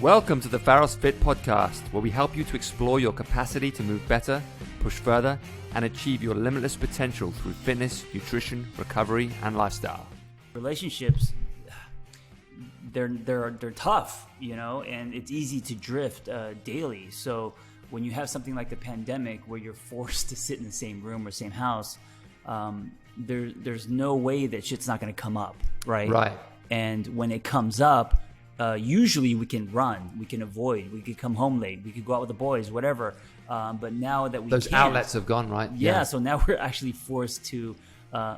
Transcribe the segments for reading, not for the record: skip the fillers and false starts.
Welcome to the Pharos Fit podcast, where we help you to explore your capacity to move better, push further, and achieve your limitless potential through fitness, nutrition, recovery, and lifestyle. Relationships, they're tough, and it's easy to drift daily. So when you have something like the pandemic where you're forced to sit in the same room or same house, there's no way that shit's not going to come up, right? Right. And when it comes up, usually we can run, we can avoid, we could come home late, we could go out with the boys, whatever. But now that we Those can't, outlets have gone, right? Yeah, so now we're actually forced to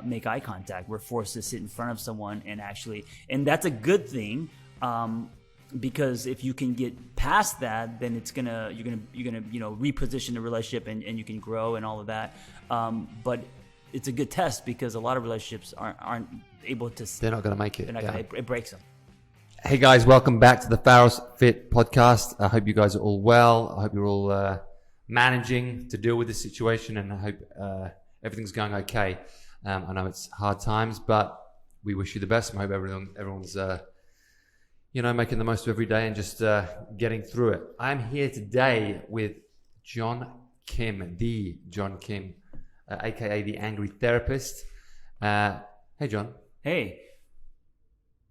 make eye contact. We're forced to sit in front of someone and that's a good thing, because if you can get past that, then you're gonna reposition the relationship and you can grow and all of that. But it's a good test because a lot of relationships aren't able to. They're not going to make it. It breaks them. Hey guys, welcome back to the Pharos Fit podcast. I hope you guys are all well. I hope you're all managing to deal with this situation, and I hope everything's going okay. I know it's hard times, but we wish you the best. I hope everyone's making the most of every day and just getting through it. I'm here today with John Kim, the John Kim, aka the Angry Therapist. Hey John. Hey.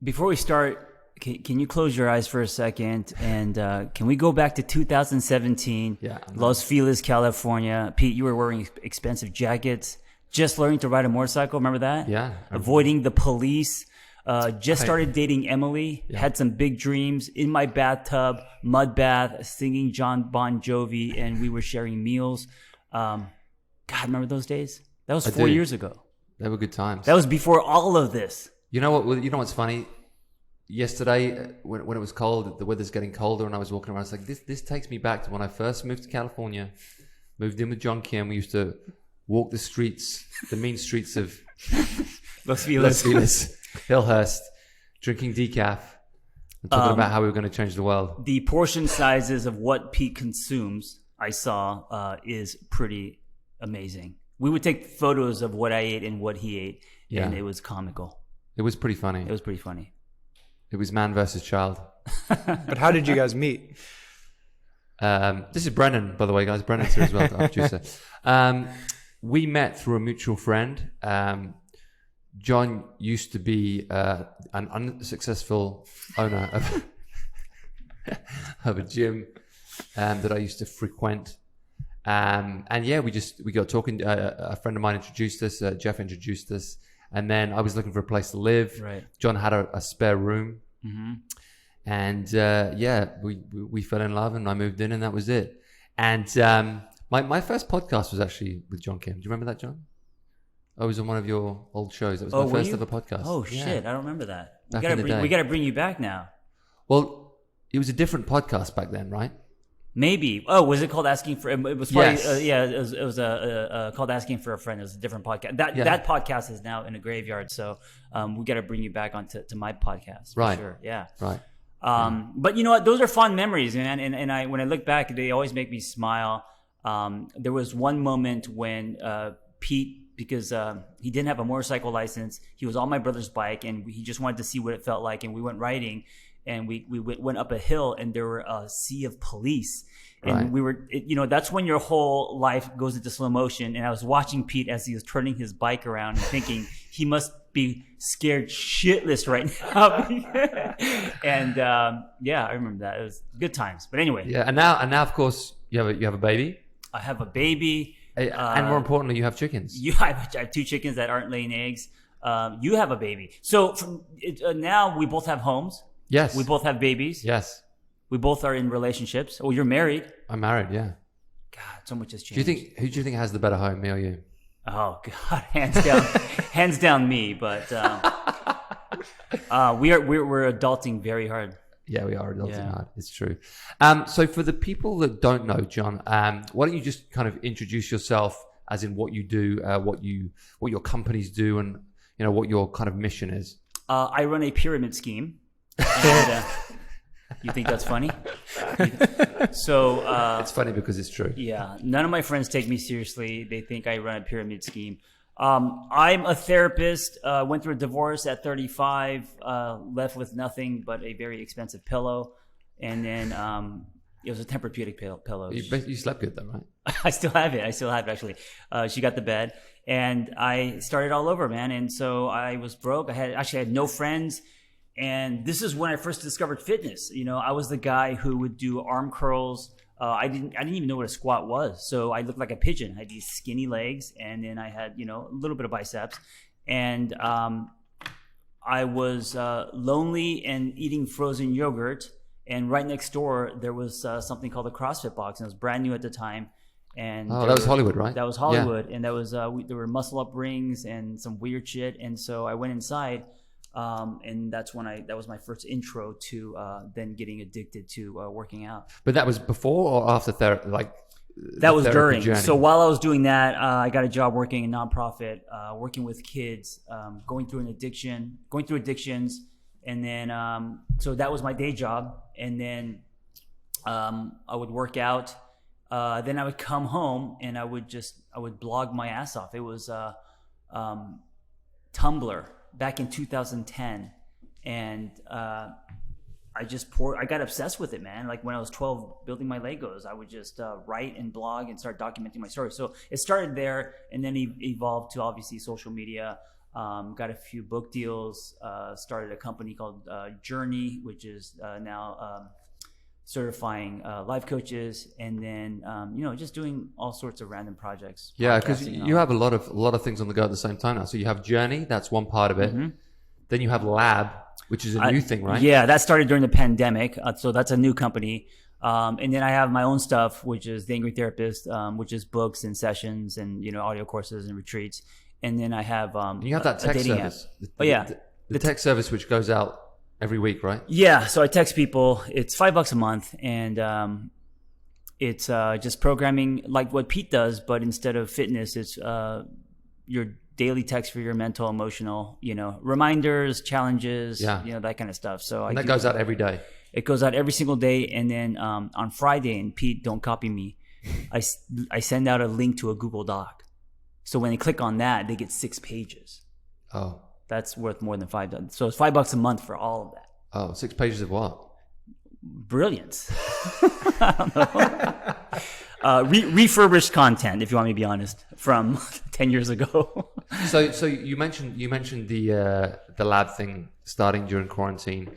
Before we start, can you close your eyes for a second, and can we go back to 2017, Los Feliz, California? Pete, you were wearing expensive jackets, just learning to ride a motorcycle. Remember that? Yeah. Avoiding the police. Started dating Emily, had some big dreams, in my bathtub, mud bath, singing John Bon Jovi, and we were sharing meals. God, remember those days? That was 4 years ago. They were good times. That was before all of this. You know what? You know what's funny? Yesterday, when it was cold, the weather's getting colder, and I was walking around. It's like this takes me back to when I first moved to California, moved in with John Kim. We used to walk the streets, the mean streets of Los Feliz, Hillhurst, drinking decaf, and talking about how we were going to change the world. The portion sizes of what Pete consumes, I saw, is pretty amazing. We would take photos of what I ate and what he ate, and it was comical. It was pretty funny. It was man versus child. But how did you guys meet? This is Brennan, by the way, guys. Brennan's here as well, our producer. We met through a mutual friend. John used to be an unsuccessful owner of a gym that I used to frequent. We got talking. A friend of mine introduced us. Jeff introduced us. And then I was looking for a place to live. Right. John had a spare room. Mm-hmm. And we fell in love, and I moved in, and that was it. And my first podcast was actually with John Kim. Do you remember that, John? I was on one of your old shows. That was my first ever podcast. Oh, shit. I don't remember that. We got to bring you back now. Well, it was a different podcast back then, right? Maybe. Oh, was it called Asking for? It was probably, yes. It was called Asking for a Friend. It was a different podcast. That podcast is now in a graveyard. So we got to bring you back onto my podcast. For right. Sure. Yeah. Right. But you know what? Those are fun memories, man. And I when I look back, they always make me smile. There was one moment when Pete, because he didn't have a motorcycle license, he was on my brother's bike, and he just wanted to see what it felt like, and we went riding. And we went up a hill, and there were a sea of police. And we were, that's when your whole life goes into slow motion. And I was watching Pete as he was turning his bike around and thinking he must be scared shitless right now. And I remember that. It was good times. But anyway. Yeah, and now of course you have a baby. I have a baby. And more importantly, you have chickens. I have 2 chickens that aren't laying eggs. You have a baby. So now we both have homes. Yes. We both have babies. Yes. We both are in relationships. Oh, you're married. I'm married, yeah. God, so much has changed. Who do you think has the better home, me or you? Oh God, hands down me. But we're adulting very hard. Yeah, we are adulting hard. It's true. So for the people that don't know, John, why don't you just kind of introduce yourself, as in what you do, what your companies do, and what your kind of mission is. I run a pyramid scheme. And, you think that's funny? So it's funny because it's true. Yeah, none of my friends take me seriously. They think I run a pyramid scheme. I'm a therapist. Went through a divorce at 35. Left with nothing but a very expensive pillow, and then it was a Tempur-Pedic pillow. You slept good though, right? I still have it actually. She got the bed, and I started all over, man. And so I was broke. I had no friends. And this is when I first discovered fitness. You know, I was the guy who would do arm curls. I didn't even know what a squat was. So I looked like a pigeon. I had these skinny legs, and then I had, you know, a little bit of biceps. And I was lonely and eating frozen yogurt. And right next door, there was something called a CrossFit box, and it was brand new at the time. And that was Hollywood, right? That was Hollywood, yeah. And that was there were muscle up rings and some weird shit. And so I went inside. And that was my first intro to then getting addicted to working out. But that was before or after therapy? That was during. Journey. So while I was doing that, I got a job working in nonprofit, working with kids, going through addictions, and then so that was my day job. And then I would work out. Then I would come home and I would blog my ass off. It was Tumblr. Back in 2010, and I got obsessed with it, man. Like when I was 12 building my Legos, I would just write and blog and start documenting my story. So it started there, and then evolved to obviously social media. Got a few book deals, started a company called Journey, which is now certifying life coaches, and then just doing all sorts of random projects. Yeah, because you have a lot of things on the go at the same time now. So you have Journey, that's one part of it. Mm-hmm. Then you have Lab, which is a new thing, right? Yeah, that started during the pandemic. So that's a new company. And then I have my own stuff, which is The Angry Therapist, which is books and sessions and audio courses and retreats. And then I have you have that tech service. The tech service which goes out every week, right? Yeah. So I text people. It's $5 a month, and it's just programming like what Pete does, but instead of fitness, it's your daily text for your mental, emotional, reminders, challenges, that kind of stuff. So that goes out every day. It goes out every single day, and then on Friday, and Pete, don't copy me, I send out a link to a Google Doc. So when they click on that, they get 6 pages. Oh. That's worth more than $5. So it's $5 a month for all of that. Oh, 6 pages of what? Brilliance. I don't know. Refurbished content, if you want me to be honest, from 10 years ago. So you mentioned the lab thing starting during quarantine.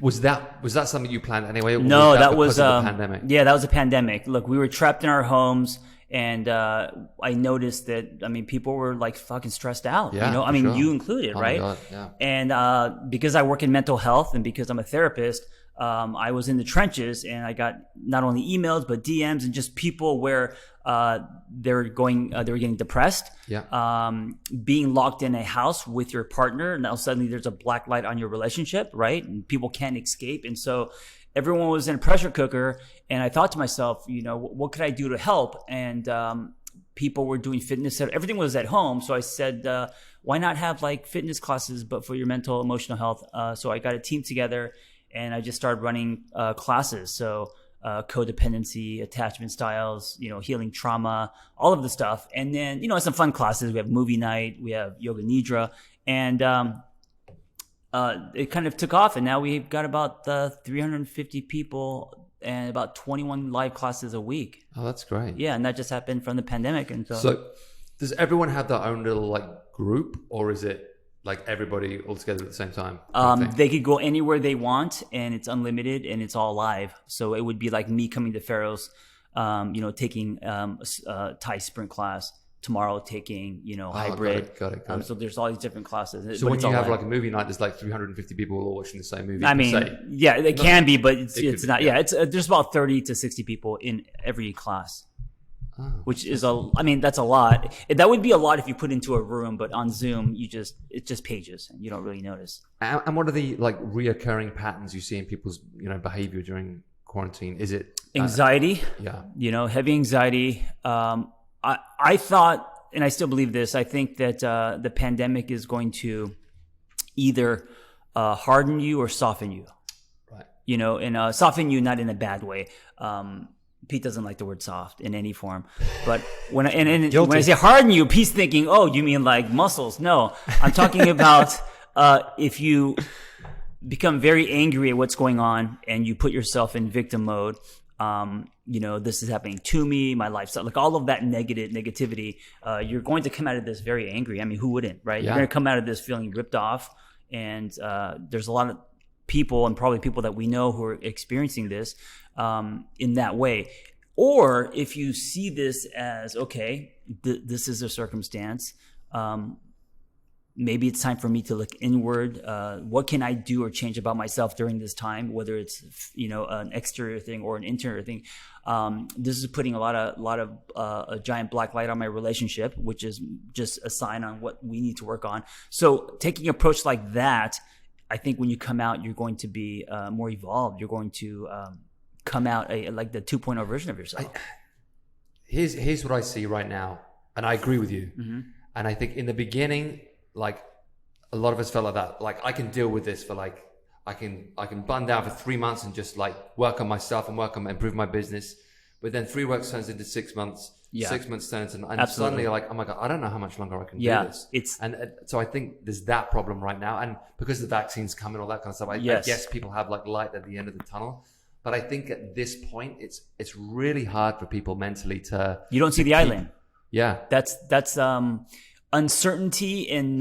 Was that something you planned anyway? No, that was the pandemic. Yeah, that was a pandemic. Look, we were trapped in our homes. And I noticed that, people were like fucking stressed out, sure. You included, right? God, yeah. And because I work in mental health and because I'm a therapist, I was in the trenches, and I got not only emails, but DMs and just people where they were getting depressed, being locked in a house with your partner. Now suddenly there's a black light on your relationship, right? And people can't escape. And so everyone was in a pressure cooker, and I thought to myself, what could I do to help? And people were doing fitness. Everything was at home. So I said, why not have like fitness classes, but for your mental, emotional health? So I got a team together, and I just started running classes. So codependency, attachment styles, healing trauma, all of the stuff. And then, some fun classes. We have movie night, we have yoga nidra, and it kind of took off, and now we've got about 350 people and about 21 live classes a week. Oh, that's great. Yeah, and that just happened from the pandemic. And so does everyone have their own little group, or is it like everybody all together at the same time? They could go anywhere they want, and it's unlimited, and it's all live. So it would be like me coming to Pharos, taking a Thai sprint class. Tomorrow taking, hybrid. Got it. So there's all these different classes. So when you have like a movie night, there's like 350 people all watching the same movie. Yeah, it can be, but it's not. Yeah, it's there's about 30 to 60 people in every class, which is that's a lot. That would be a lot if you put into a room, but on Zoom, it's just pages, and you don't really notice. And what are the reoccurring patterns you see in people's behavior during quarantine? Is it anxiety? Yeah, heavy anxiety. I thought, and I still believe this, I think that the pandemic is going to either harden you or soften you. Right. And soften you not in a bad way. Pete doesn't like the word soft in any form. But when I say harden you, Pete's thinking, oh, you mean like muscles? No, I'm talking about if you become very angry at what's going on, and you put yourself in victim mode. This is happening to me, my lifestyle, like all of that negativity. You're going to come out of this very angry. I mean, who wouldn't, right? Yeah. You're going to come out of this feeling ripped off, and there's a lot of people, and probably people that we know, who are experiencing this in that way. Or if you see this as, okay, this is a circumstance, maybe it's time for me to look inward. What can I do or change about myself during this time, whether it's an exterior thing or an interior thing. This is putting a lot of a giant black light on my relationship, which is just a sign on what we need to work on. So taking an approach like that, I think when you come out, you're going to be more evolved. You're going to come out like the 2.0 version of yourself. Here's what I see right now, and I agree with you. Mm-hmm. And I think in the beginning, like a lot of us felt like that. Like I can deal with this for like I can button down for 3 months and just like work on myself and improve my business. But then 3 weeks turns into 6 months. Yeah. 6 months turns into, and suddenly you're like, oh my God, I don't know how much longer I can do this. So I think there's that problem right now. And because the vaccines come and all that kind of stuff, I guess people have like light at the end of the tunnel. But I think at this point, it's really hard for people mentally to. You don't see the island. Yeah. That's uncertainty, and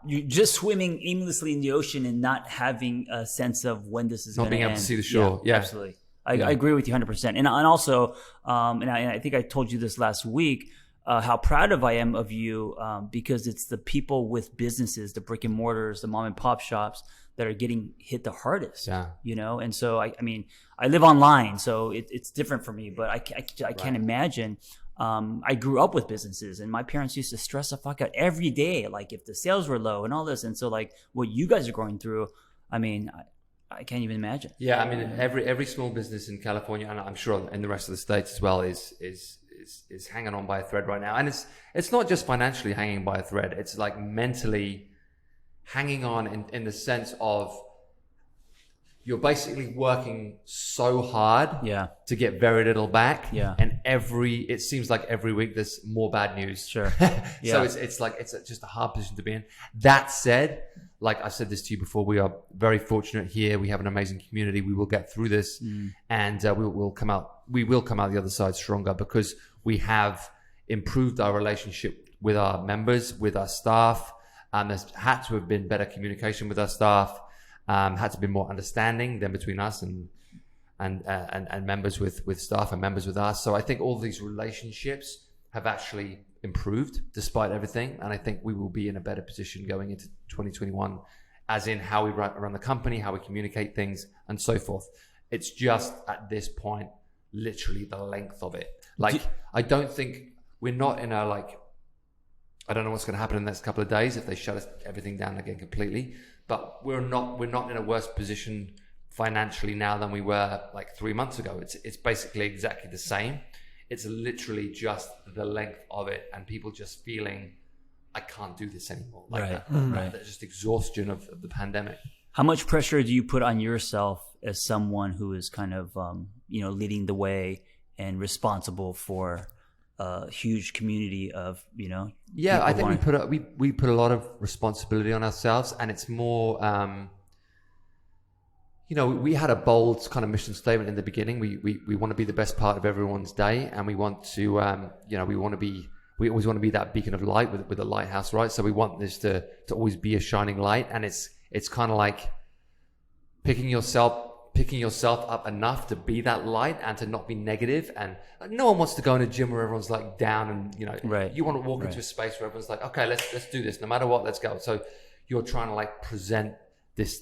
you're just swimming aimlessly in the ocean and not having a sense of when this is going to end. Not being able to see the shore. Yeah. Absolutely. I agree with you 100%. And also, and I think I told you this last week, how proud I am of you, because it's the people with businesses, the brick and mortars, the mom and pop shops that are getting hit the hardest. Yeah. And so I mean, I live online, so it's different for me, but I can't imagine. I grew up with businesses, and my parents used to stress the fuck out every day, like if the sales were low and all this. And so like what you guys are going through, I mean, I can't even imagine. Yeah, I mean, every small business in California, and I'm sure in the rest of the states as well, is hanging on by a thread right now. And it's not just financially hanging by a thread. It's like mentally hanging on in the sense of you're basically working so hard to get very little back. Yeah. And it seems like every week there's more bad news. Sure. So it's just a hard position to be in. That said, like I've said this to you before, we are very fortunate here. We have an amazing community. We will get through this, and we will come out the other side stronger, because we have improved our relationship with our members, with our staff. There's had to have been better communication with our staff. Had to be more understanding than between us and members with staff and members with us. So I think all these relationships have actually improved despite everything. And I think we will be in a better position going into 2021, as in how we run the company, how we communicate things, and so forth. It's just at this point, literally the length of it. Like, I don't think we're not in a I don't know what's going to happen in the next couple of days if they shut everything down again completely. But we're not in a worse position financially now than we were like 3 months ago. It's basically exactly the same. It's literally just the length of it, and people just feeling, I can't do this anymore. Like that just exhaustion of the pandemic. How much pressure do you put on yourself as someone who is kind of leading the way and responsible for a huge community of I think we put a lot of responsibility on ourselves, and it's more we had a bold kind of mission statement in the beginning. We want to be the best part of everyone's day, and we want to we always want to be that beacon of light with a lighthouse, right? So we want this to always be a shining light, and it's kind of like picking yourself up enough to be that light and to not be negative. And no one wants to go in a gym where everyone's like down, and you want to walk into a space where everyone's like, okay, let's do this, no matter what, let's go. So you're trying to like present this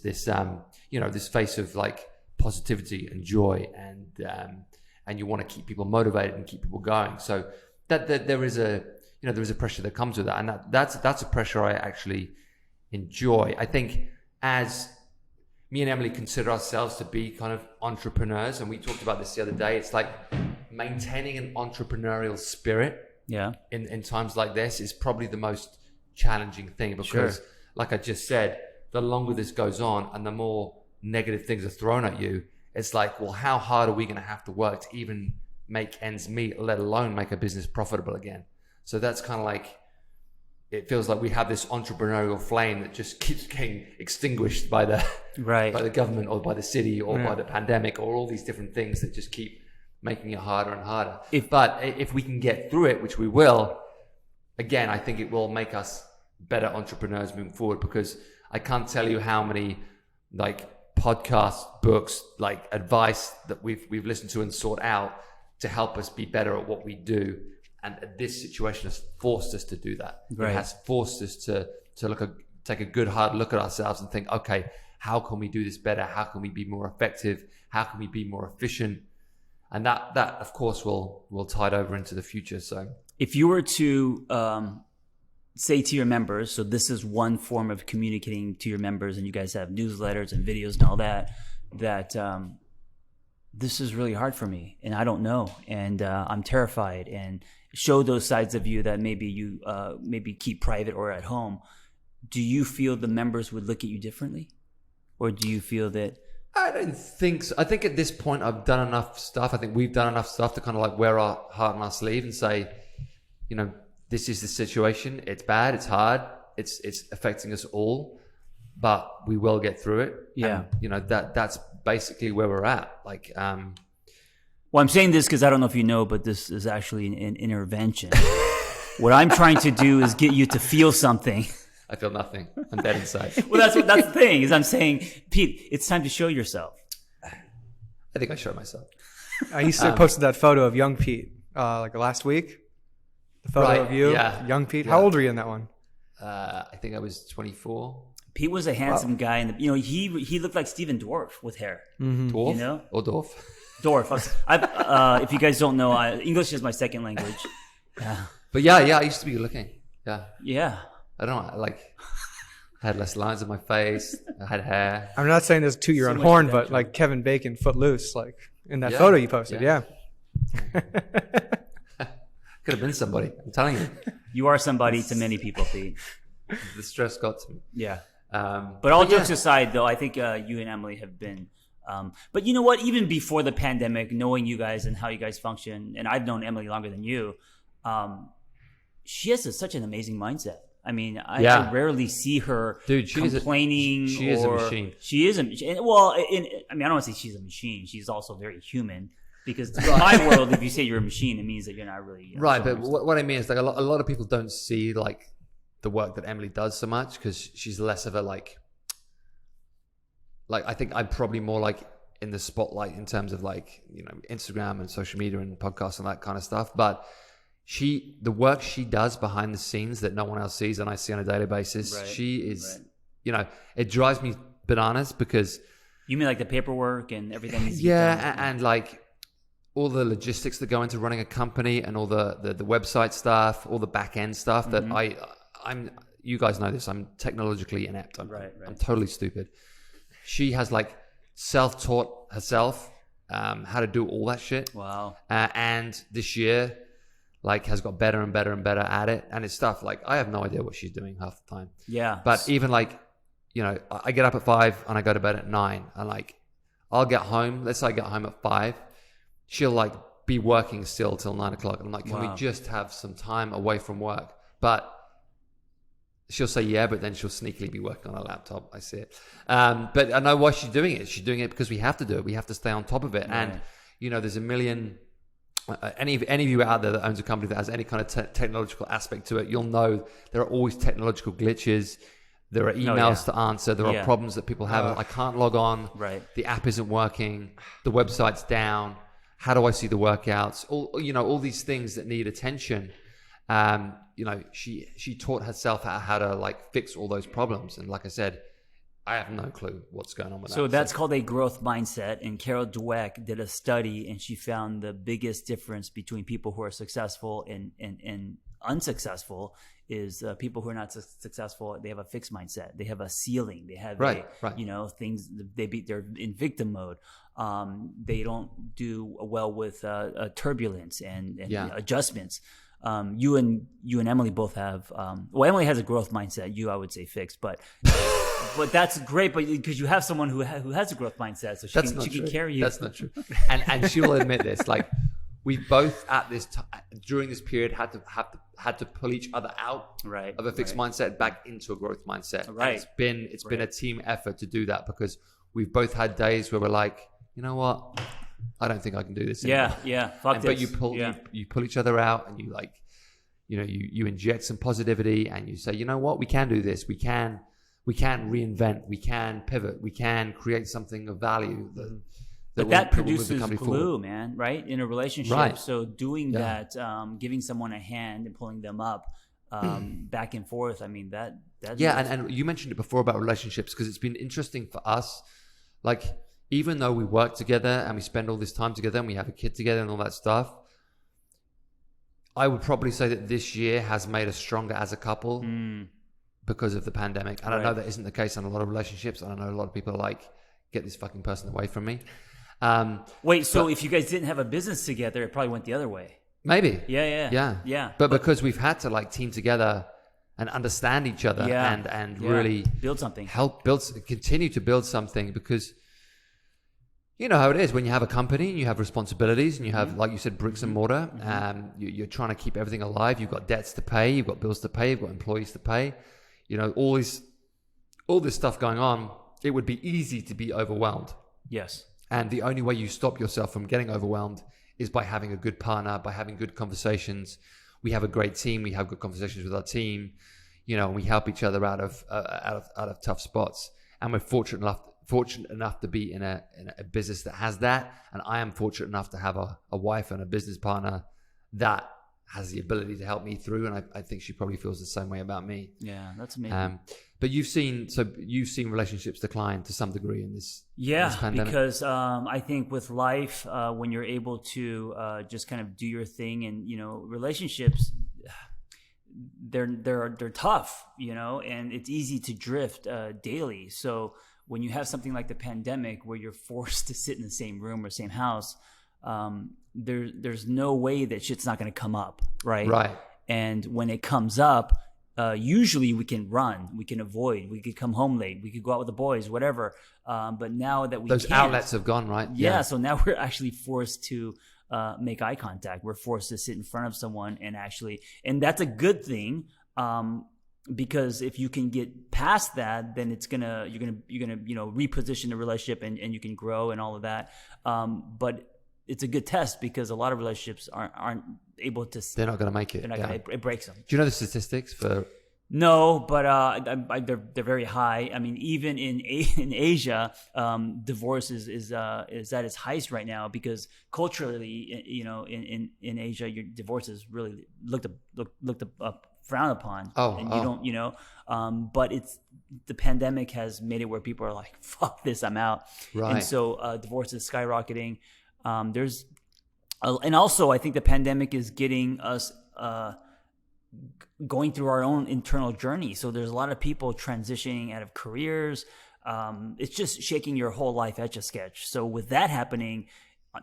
face of like positivity and joy, and you want to keep people motivated and keep people going. So that there is a pressure that comes with that, and that's a pressure I actually enjoy. I think as me and Emily consider ourselves to be kind of entrepreneurs, and we talked about this the other day. It's like maintaining an entrepreneurial spirit in times like this is probably the most challenging thing, because like I just said, the longer this goes on and the more negative things are thrown at you, it's like, well, how hard are we going to have to work to even make ends meet, let alone make a business profitable again? So that's kind of like, it feels like we have this entrepreneurial flame that just keeps getting extinguished by the by the government or by the city or by the pandemic or all these different things that just keep making it harder and harder. But if we can get through it, which we will, again, I think it will make us better entrepreneurs moving forward, because I can't tell you how many like podcasts, books, like advice that we've listened to and sought out to help us be better at what we do. And this situation has forced us to do that. It has forced us to take a good hard look at ourselves and think, okay, how can we do this better? How can we be more effective? How can we be more efficient? And that of course will tide over into the future. So if you were to say to your members, so this is one form of communicating to your members, and you guys have newsletters and videos and all that this is really hard for me and I don't know, and I'm terrified, and show those sides of you that maybe you maybe keep private or at home. Do you feel the members would look at you differently? Or do you feel that... I don't think so. I think at this point I've done enough stuff. I think we've done enough stuff to kind of like wear our heart on our sleeve and say, you know, this is the situation. It's bad. It's hard. It's affecting us all, but we will get through it. Yeah. And, you know, that's basically where we're at. Like, well, I'm saying this because I don't know if you know, but this is actually an intervention. What I'm trying to do is get you to feel something. I feel nothing. I'm dead inside. Well, that's the thing, is I'm saying, Pete, it's time to show yourself. I think I showed myself. I posted that photo of young Pete like last week. The photo of you, young Pete. How old were you in that one? I think I was 24. Pete was a handsome guy, and he looked like Steven Dorff with hair. Mm-hmm. Dwarf? You know? Or Dorff? Dorff. If you guys don't know, English is my second language. But I used to be good looking. Yeah. Yeah. I don't know, I had less lines on my face. I had hair. I'm not saying this to your own horn, but like Kevin Bacon, Footloose, like in that photo you posted. Yeah. Could have been somebody. I'm telling you. You are somebody to many people, Pete. The stress got to me. Yeah. But all jokes aside, though, I think you and Emily have been. But you know what? Even before the pandemic, knowing you guys and how you guys function, and I've known Emily longer than you, she has such an amazing mindset. I mean, I rarely see her complaining. She is a machine. She is a machine. Well, I don't want to say she's a machine. She's also very human. Because in my world, if you say you're a machine, it means that you're not really... right, but what I mean is like a lot of people don't see like the work that Emily does so much, because she's less of a like I think I'm probably more like in the spotlight in terms of like, you know, Instagram and social media and podcasts and that kind of stuff. But the work she does behind the scenes that no one else sees and I see on a daily basis, she is, you know, it drives me bananas because... You mean like the paperwork and everything? And like all the logistics that go into running a company and all the website stuff, all the back end stuff that I'm, you guys know this, I'm technologically inept. I'm totally stupid. She has like self-taught herself how to do all that shit. Wow. And this year, like, has got better and better and better at it. And it's stuff like, I have no idea what she's doing half the time. Yeah. But even like, you know, I get up at 5 and I go to bed at 9. And like, I'll get home. Let's say I get home at 5. She'll like be working still till 9 o'clock. I'm like, can we just have some time away from work? But she'll say, yeah, but then she'll sneakily be working on a laptop. I see it. But I know why she's doing it. She's doing it because we have to do it. We have to stay on top of it. Right. And, you know, there's a million... any of you out there that owns a company that has any kind of technological aspect to it, you'll know there are always technological glitches. There are emails to answer. There are problems that people have. I can't log on. Right. The app isn't working. The website's down. How do I see the workouts? All these things that need attention. You know, she taught herself how to like fix all those problems. And like I said, I have no clue what's going on with that. So that's called a growth mindset. And Carol Dweck did a study, and she found the biggest difference between people who are successful and unsuccessful is people who are not successful. They have a fixed mindset. They have a ceiling. They have you know, things. They're in victim mode. They don't do well with turbulence and adjustments. You and Emily both have. Well, Emily has a growth mindset. You, I would say, fixed, but. But that's great, but because you have someone who has a growth mindset, so she can carry you. That's not true. And she will admit this. Like, we both at this during this period had to pull each other out of a fixed mindset back into a growth mindset. Right. And it's been a team effort to do that, because we've both had days where we're like, you know what, I don't think I can do this anymore. But you pull each other out, and you like, you inject some positivity, and you say, you know what, we can do this. We can reinvent. We can pivot. We can create something of value. That produces glue, man, right? In a relationship. Right. So doing that, giving someone a hand and pulling them up back and forth. I mean, that and you mentioned it before about relationships, because it's been interesting for us. Like, even though we work together and we spend all this time together and we have a kid together and all that stuff, I would probably say that this year has made us stronger as a couple because of the pandemic. And I know that isn't the case in a lot of relationships. And I know a lot of people are like, get this fucking person away from me. So if you guys didn't have a business together, it probably went the other way. Maybe. Yeah. But because we've had to like team together and understand each other and really build something, continue to build something, because you know how it is when you have a company and you have responsibilities and you have, like you said, bricks and mortar. You're trying to keep everything alive. You've got debts to pay. You've got bills to pay. You've got employees to pay. All this stuff going on. It would be easy to be overwhelmed. Yes. And the only way you stop yourself from getting overwhelmed is by having a good partner, by having good conversations. We have a great team. We have good conversations with our team, and we help each other out of tough spots. And we're fortunate enough to be in a business that has that. And I am fortunate enough to have a wife and a business partner that has the ability to help me through. And I think she probably feels the same way about me. Yeah, that's amazing. But you've seen relationships decline to some degree in this pandemic. Because I think with life, when you're able to just kind of do your thing, and relationships, they're tough, and it's easy to drift daily. So when you have something like the pandemic where you're forced to sit in the same room or same house, there's no way that shit's not going to come up, right? Right. And when it comes up, usually we can run, we can avoid, we could come home late, we could go out with the boys, whatever. But now that we those can't, outlets have gone, right? Yeah. So now we're actually forced to make eye contact. We're forced to sit in front of someone and that's a good thing. Because if you can get past that, then you're gonna reposition the relationship and you can grow and all of that. But it's a good test, because a lot of relationships aren't able to. They're not going to make it. They're not gonna, it breaks them. Do you know the statistics for? No, but they're very high. I mean, even in Asia, divorce is at its highest right now, because culturally, in Asia, your divorce is really looked up, frowned upon. You don't, but the pandemic has made it where people are like, fuck this, I'm out. Right. And so divorce is skyrocketing. And also I think the pandemic is getting us going through our own internal journey. So there's a lot of people transitioning out of careers. It's just shaking your whole life etch a sketch. So with that happening,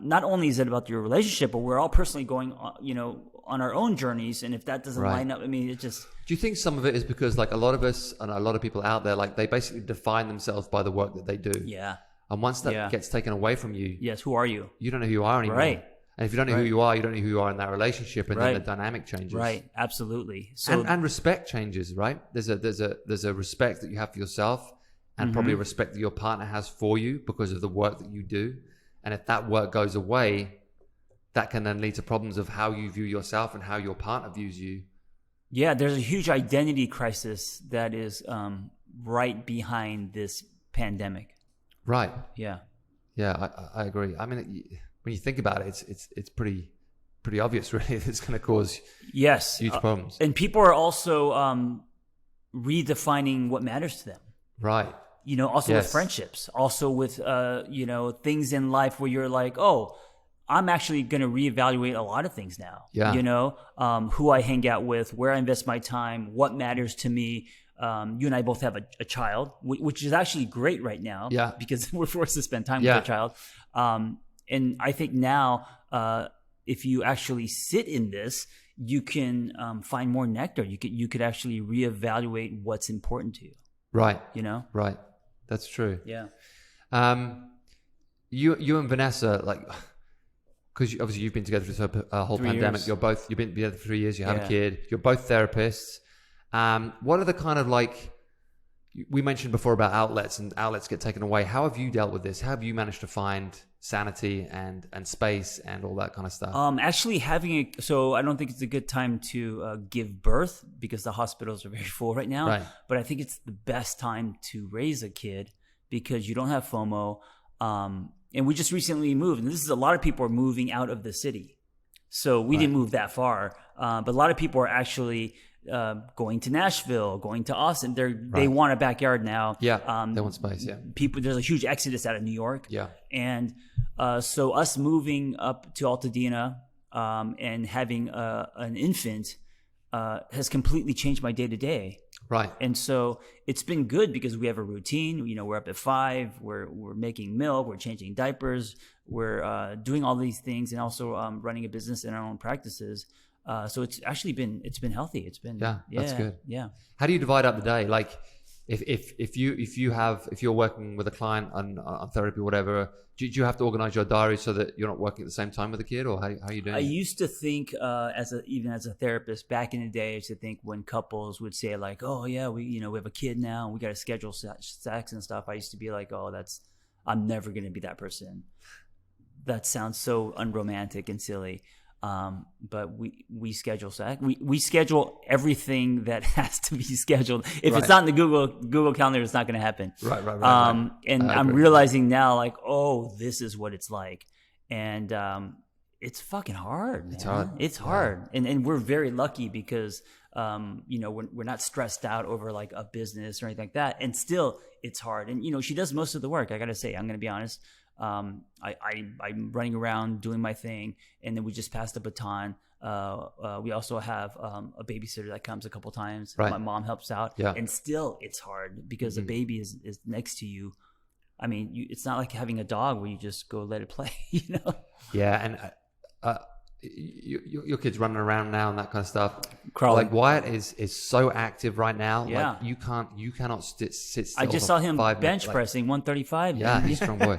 not only is it about your relationship, but we're all personally going, on our own journeys. And if that doesn't line up, I mean, it just. Do you think some of it is because like a lot of us and a lot of people out there, like they basically define themselves by the work that they do. Yeah. And once that gets taken away from you. Yes. Who are you? You don't know who you are anymore. Right. And if you don't know who you are, you don't know who you are in that relationship, and then the dynamic changes. Right. Absolutely. So and respect changes, right? There's a respect that you have for yourself, and probably a respect that your partner has for you because of the work that you do. And if that work goes away, that can then lead to problems of how you view yourself and how your partner views you. Yeah, there's a huge identity crisis that is right behind this pandemic. Right. Yeah. Yeah, I agree. I mean, when you think about it, it's pretty obvious, really. It's going to cause huge problems. And people are also redefining what matters to them. Right. Also with friendships, also with things in life where you're like, oh, I'm actually going to reevaluate a lot of things now. Yeah. Who I hang out with, where I invest my time, what matters to me. You and I both have a child, which is actually great right now. Yeah. Because we're forced to spend time with our child. And I think now, if you actually sit in this, you can find more nectar. You could actually reevaluate what's important to you. Right. Right. That's true. Yeah. You and Vanessa, like, because obviously you've been together for this whole 3 pandemic. years. You've been together for 3 years. You have a kid. You're both therapists. What are the kind of like, we mentioned before about outlets and outlets get taken away. How have you dealt with this? How have you managed to find sanity and space and all that kind of stuff? Actually so I don't think it's a good time to give birth because the hospitals are very full right now. Right. But I think it's the best time to raise a kid because you don't have FOMO. And we just recently moved, and this is a lot of people are moving out of the city. So we didn't move that far, but a lot of people are actually going to Nashville, going to Austin. They want a backyard now. Yeah, they want space. Yeah, there's a huge exodus out of New York. Yeah, and so us moving up to Altadena and having an infant has completely changed my day to day. Right. And so it's been good because we have a routine. You know, we're up at 5. We're making milk. We're changing diapers. We're doing all these things, and also running a business in our own practices. So it's actually been healthy. It's been that's good. Yeah. How do you divide up the day? Like, if you're working with a client on therapy, whatever, do you have to organize your diary so that you're not working at the same time with the kid, or how are you doing? I used to think, even as a therapist back in the day, I used to think when couples would say like, "Oh yeah, we have a kid now, and we got to schedule sex and stuff." I used to be like, "Oh, I'm never going to be that person." That sounds so unromantic and silly. But we schedule sex. We schedule everything that has to be scheduled. If it's not in the Google Calendar, it's not going to happen. Right. And I'm realizing now, like, oh, this is what it's like, and it's fucking hard. Man. It's hard, and we're very lucky because we're not stressed out over like a business or anything like that, and still it's hard. And she does most of the work. I got to say, I'm going to be honest. I'm running around doing my thing, and then we just passed the baton. We also have a babysitter that comes a couple times. Right. My mom helps out, and still it's hard because the baby is next to you. I mean, it's not like having a dog where you just go let it play, Yeah, and your kid's running around now and that kind of stuff. Crawling. Like Wyatt is so active right now. Yeah. Like you cannot sit still. I just saw him bench pressing 135. Yeah, he's a strong boy.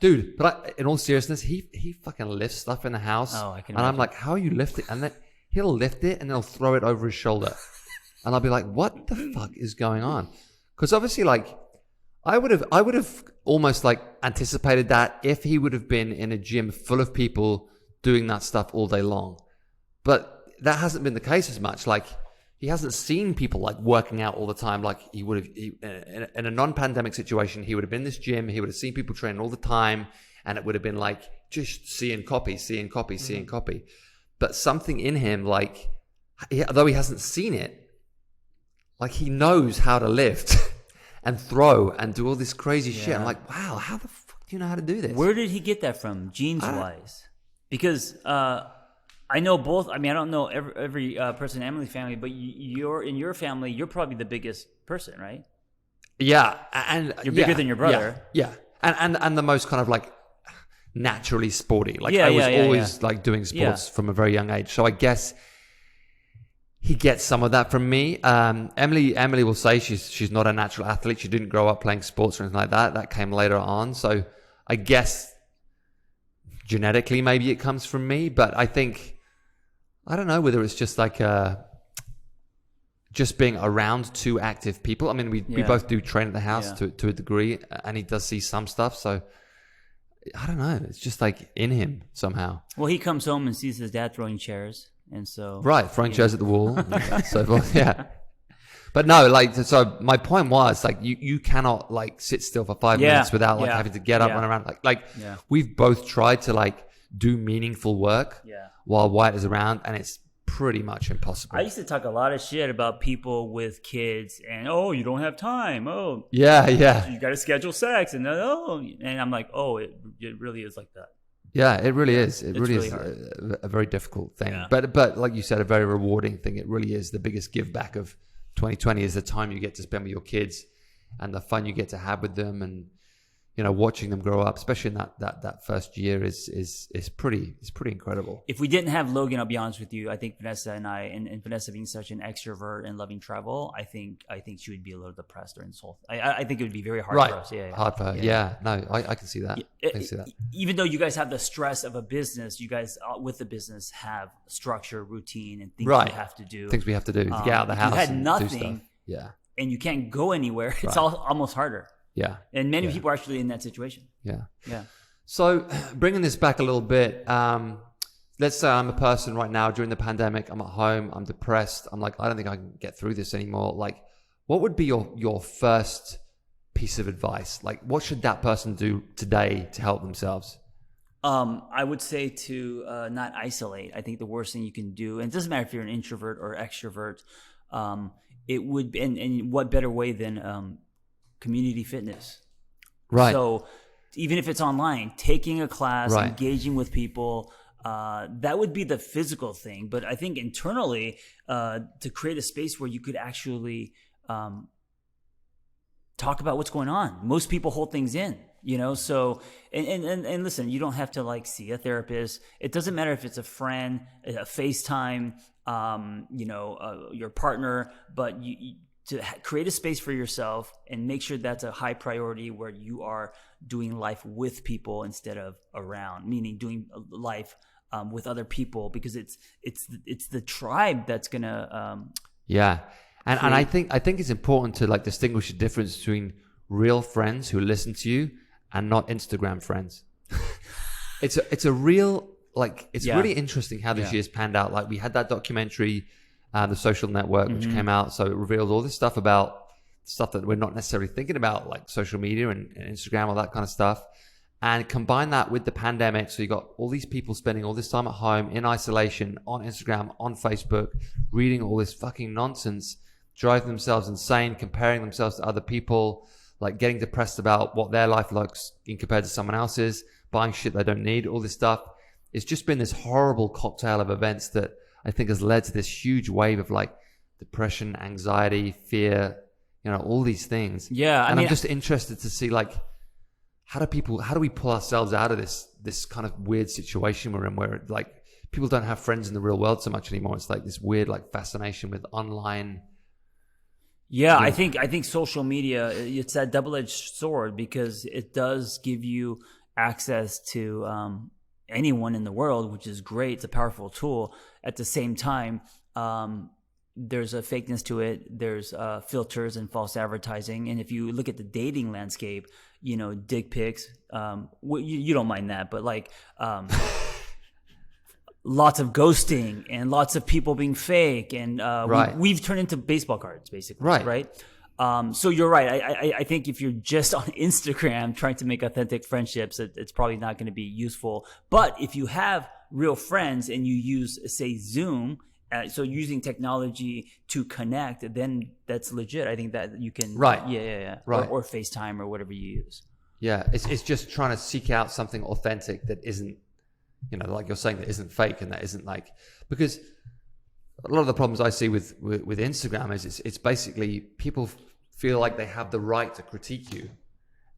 Dude, but in all seriousness, he fucking lifts stuff in the house. Oh, I can. And I'm like, how are you lifting? And then he'll lift it and then he'll throw it over his shoulder. And I'll be like, what the fuck is going on? Because obviously, like, I would have almost like anticipated that if he would have been in a gym full of people doing that stuff all day long. But that hasn't been the case as much. Like, he hasn't seen people like working out all the time. Like he would have in a non-pandemic situation, he would have been in this gym. He would have seen people training all the time, and it would have been like just see and copy. But something in him, like, although he hasn't seen it, like he knows how to lift and throw and do all this crazy shit. I'm like, wow, how the fuck do you know how to do this? Where did he get that from, genes-wise? Because I know both. I mean, I don't know every person in Emily's family, but in your family, you're probably the biggest person, right? Yeah, and you're bigger than your brother. Yeah, and the most kind of like naturally sporty. Like I was always like doing sports from a very young age, so I guess he gets some of that from me. Emily will say she's not a natural athlete. She didn't grow up playing sports or anything like that. That came later on. So I guess genetically maybe it comes from me, but I think, I don't know whether it's just like just being around two active people. I mean, we both do train at the house to a degree, and he does see some stuff. So I don't know. It's just like in him somehow. Well, he comes home and sees his dad throwing chairs. And so throwing chairs at the wall, and so forth. Yeah, but no, like, so my point was like you cannot like sit still for 5 minutes without like having to get up, run around. Like we've both tried to like do meaningful work while Wyatt is around, and it's pretty much impossible. I used to talk a lot of shit about people with kids, and you don't have time. You got to schedule sex, and and I'm like, it really is like that. Yeah, it really is. It really is a very difficult thing. Yeah. But like you said, a very rewarding thing. It really is. The biggest give back of 2020 is the time you get to spend with your kids and the fun you get to have with them. And, watching them grow up, especially in that first year, is pretty incredible. If we didn't have Logan, I'll be honest with you, I think Vanessa and I, and Vanessa being such an extrovert and loving travel, I think she would be a little depressed or insulted. I think it would be very hard for us. Yeah. Hard for her. Yeah. No, I can see that. I can see that. Even though you guys have the stress of a business, you guys with the business have structure, routine, and things you have to do. Things we have to do to get out of the house. You had and nothing. do stuff. Yeah. And you can't go anywhere. It's almost harder. Yeah. And many people are actually in that situation. Yeah. Yeah. So bringing this back a little bit, let's say I'm a person right now during the pandemic, I'm at home, I'm depressed. I'm like, I don't think I can get through this anymore. Like, what would be your first piece of advice? Like, what should that person do today to help themselves? I would say to not isolate. I think the worst thing you can do, and it doesn't matter if you're an introvert or extrovert, it would, and what better way than community fitness. Right. So even if it's online, taking a class, engaging with people, that would be the physical thing. But I think internally, to create a space where you could actually talk about what's going on. Most people hold things in, so, and listen, you don't have to like see a therapist. It doesn't matter if it's a friend, a FaceTime, your partner, but to create a space for yourself and make sure that's a high priority where you are doing life with people instead of around, meaning doing life with other people, because it's the tribe that's gonna and I think it's important to like distinguish the difference between real friends who listen to you and not Instagram friends. it's a real, like, it's really interesting how this year's panned out. Like, we had that documentary, The Social Network, which came out. So it revealed all this stuff about stuff that we're not necessarily thinking about, like social media and Instagram, all that kind of stuff. And combine that with the pandemic. So you got all these people spending all this time at home in isolation, on Instagram, on Facebook, reading all this fucking nonsense, driving themselves insane, comparing themselves to other people, like getting depressed about what their life looks in compared to someone else's, buying shit they don't need, all this stuff. It's just been this horrible cocktail of events that I think has led to this huge wave of like depression, anxiety, fear, all these things. Yeah. And I'm just interested to see, like, how do we pull ourselves out of this kind of weird situation we're in, where like people don't have friends in the real world so much anymore. It's like this weird like fascination with online. Yeah, I think social media, it's that double-edged sword, because it does give you access to anyone in the world, which is great. It's a powerful tool. At the same time, there's a fakeness to it. There's filters and false advertising. And if you look at the dating landscape, dick pics, you don't mind that, but like lots of ghosting and lots of people being fake, and we've turned into baseball cards, basically. Right. So you're right. I think if you're just on Instagram trying to make authentic friendships, it's probably not going to be useful. But if you have real friends and you use, say, Zoom, so using technology to connect, then that's legit. I think that you can, right? Or FaceTime or whatever you use. Yeah, it's just trying to seek out something authentic that isn't, like you're saying, that isn't fake, and that isn't like, because a lot of the problems I see with Instagram is it's basically people feel like they have the right to critique you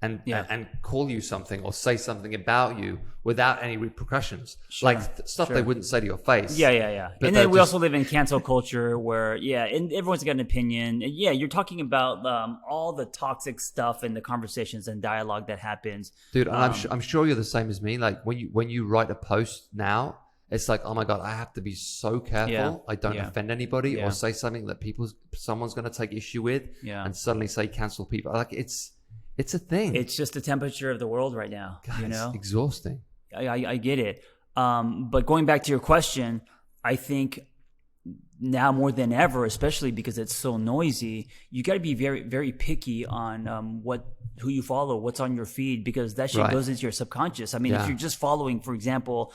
and call you something or say something about you without any repercussions, like stuff they wouldn't say to your face. Yeah. And then we also live in cancel culture where, and everyone's got an opinion. And you're talking about all the toxic stuff and the conversations and dialogue that happens. Dude, I'm sure you're the same as me. Like when you write a post now, it's like, oh my God, I have to be so careful I don't offend anybody or say something that someone's going to take issue with and suddenly say cancel people. Like it's a thing. It's just the temperature of the world right now. God, it's exhausting. I get it. But going back to your question, I think now more than ever, especially because it's so noisy, you got to be very, very picky on who you follow, what's on your feed, because that shit goes into your subconscious. I mean, if you're just following, for example,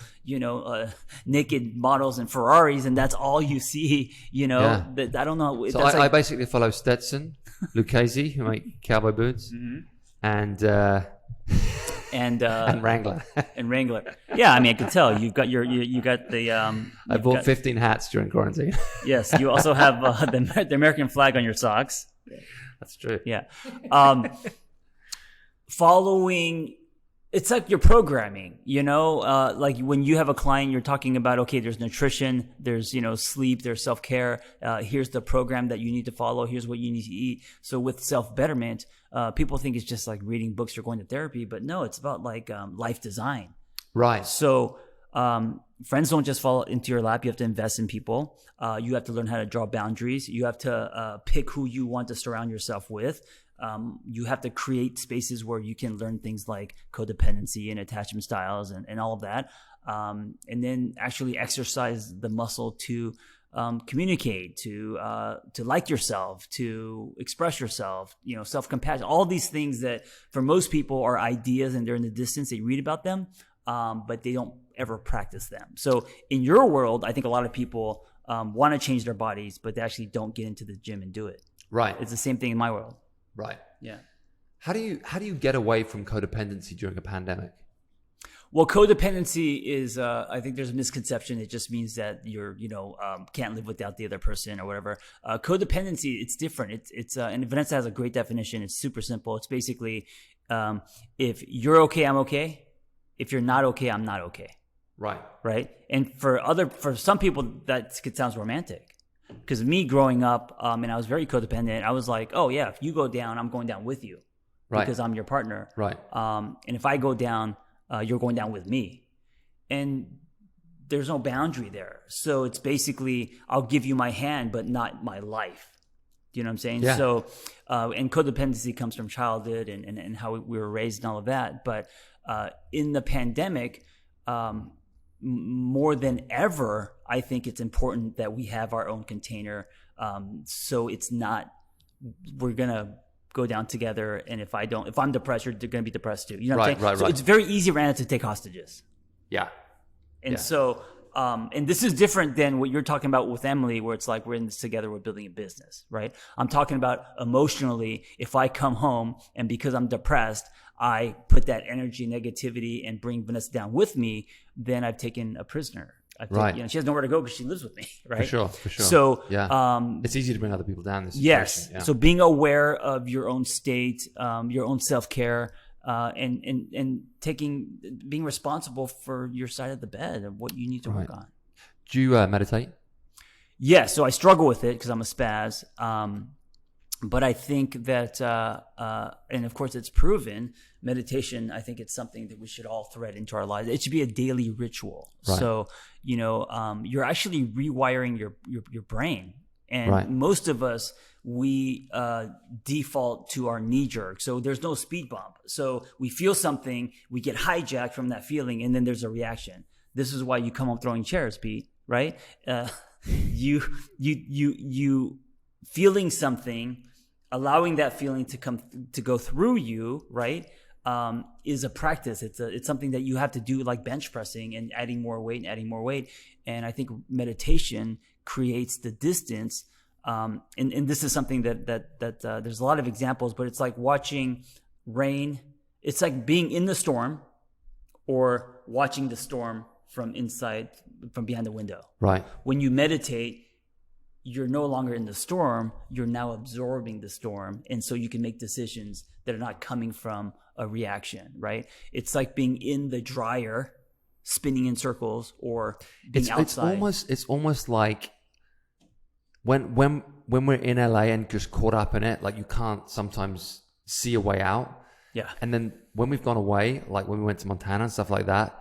naked models and Ferraris, and that's all you see, that I don't know. So I basically follow Stetson, Lucchese, who make cowboy boots, and Wrangler. And Wrangler. Yeah, I mean, I can tell you got the. I bought 15 hats during quarantine. Yes, you also have the American flag on your socks. That's true. Yeah. following. It's like you're programming, like when you have a client, you're talking about, okay, there's nutrition, there's, sleep, there's self-care. Here's the program that you need to follow. Here's what you need to eat. So with self-betterment, people think it's just like reading books or going to therapy, but no, it's about like life design. Right. So friends don't just fall into your lap. You have to invest in people. You have to learn how to draw boundaries. You have to pick who you want to surround yourself with. You have to create spaces where you can learn things like codependency and attachment styles and all of that. And then actually exercise the muscle to communicate, to like yourself, to express yourself, self-compassion, all these things that for most people are ideas and they're in the distance. They read about them, but they don't ever practice them. So in your world, I think a lot of people want to change their bodies, but they actually don't get into the gym and do it. Right. It's the same thing in my world. Right. Yeah. How do you get away from codependency during a pandemic? Well, codependency is, I think there's a misconception. It just means that you're, can't live without the other person or whatever. Codependency, it's different. And Vanessa has a great definition. It's super simple. It's basically, if you're okay, I'm okay. If you're not okay, I'm not okay. Right. Right. And for some people, that sounds romantic. Because me growing up, and I was very codependent, I was like, oh yeah, if you go down, I'm going down with you. Right. Because I'm your partner. Right. And if I go down, you're going down with me. And there's no boundary there. So it's basically, I'll give you my hand, but not my life. Do you know what I'm saying? Yeah. So, and codependency comes from childhood and how we were raised and all of that. But in the pandemic, more than ever, I think it's important that we have our own container. So it's not, we're going to go down together. And if I'm depressed, you're going to be depressed too. You know what I'm saying? So it's very easy right now to take hostages. Yeah. And so, and this is different than what you're talking about with Emily, where it's like, we're in this together, we're building a business, right? I'm talking about emotionally, if I come home and because I'm depressed, I put that energy, negativity, and bring Vanessa down with me, then I've taken a prisoner. Right. She has nowhere to go because she lives with me, right? For sure. So, it's easy to bring other people down in this situation. Yes. Yeah. So being aware of your own state, your own self-care, and being responsible for your side of the bed and what you need to work on. Do you meditate? Yeah. So I struggle with it because I'm a spaz. But I think that, and of course it's proven, meditation, I think it's something that we should all thread into our lives. It should be a daily ritual. Right. So, you're actually rewiring your brain. And most of us, we default to our knee jerk. So there's no speed bump. So we feel something, we get hijacked from that feeling, and then there's a reaction. This is why you come home throwing chairs, Pete, right? You feeling something, allowing that feeling to go through you, right? Is a practice. It's something that you have to do, like bench pressing and adding more weight. And I think meditation creates the distance. And this is something that there's a lot of examples, but it's like watching rain. It's like being in the storm or watching the storm from behind the window. Right. When you meditate, you're no longer in the storm, you're now absorbing the storm. And so you can make decisions that are not coming from a reaction, right? It's like being in the dryer, spinning in circles, or being outside. It's almost like when we're in LA and just caught up in it, like you can't sometimes see a way out. Yeah. And then when we've gone away, like when we went to Montana and stuff like that,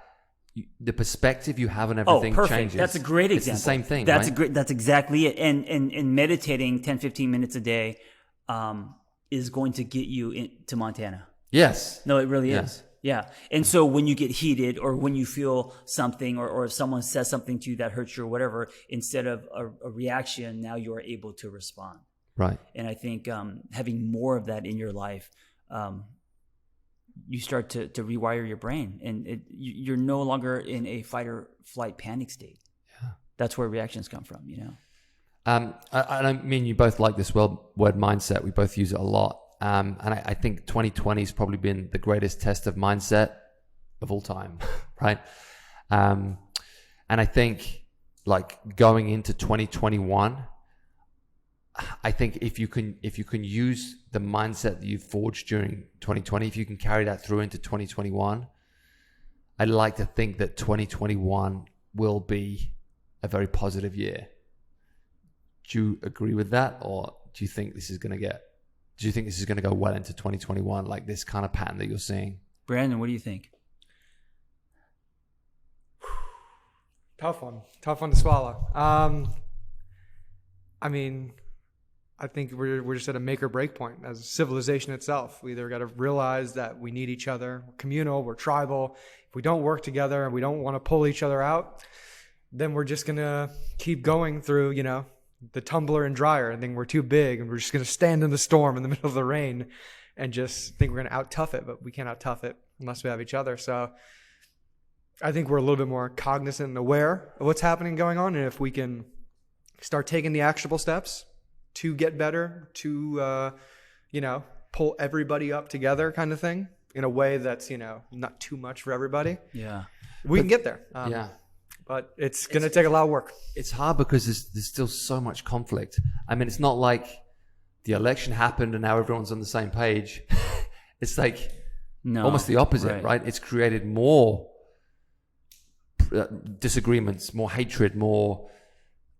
the perspective you have on everything changes. That's a great example. It's the same thing, That's exactly it. And meditating 10, 15 minutes a day is going to get you to Montana. Yes. No, it really is. Yeah. And so when you get heated or when you feel something or if someone says something to you that hurts you or whatever, instead of a reaction, now you're able to respond. Right. And I think having more of that in your life, you start to rewire your brain, and you're no longer in a fight or flight panic state. Yeah. That's where reactions come from, I mean, you both like this word mindset. We both use it a lot. And I think 2020 has probably been the greatest test of mindset of all time, right? And I think like going into 2021, I think if you can use the mindset that you've forged during 2020, if you can carry that through into 2021, I'd like to think that 2021 will be a very positive year. Do you agree with that, or do you think this is going to go well into 2021, like this kind of pattern that you're seeing? Brandon, what do you think? Tough one to swallow. I mean, I think we're just at a make or break point as a civilization itself. We either got to realize that we need each other. We're communal, we're tribal. If we don't work together and we don't want to pull each other out, then we're just going to keep going through, the tumbler and dryer, and then we're too big and we're just going to stand in the storm in the middle of the rain and just think we're going to out-tough it, but we can't out-tough it unless we have each other. So I think we're a little bit more cognizant and aware of what's happening going on, and if we can start taking the actionable steps to get better, to, pull everybody up together kind of thing in a way that's, not too much for everybody. Yeah. We can get there. But it's going to take a lot of work. It's hard because there's still so much conflict. I mean, it's not like the election happened and now everyone's on the same page. It's like almost the opposite, right? It's created more disagreements, more hatred, more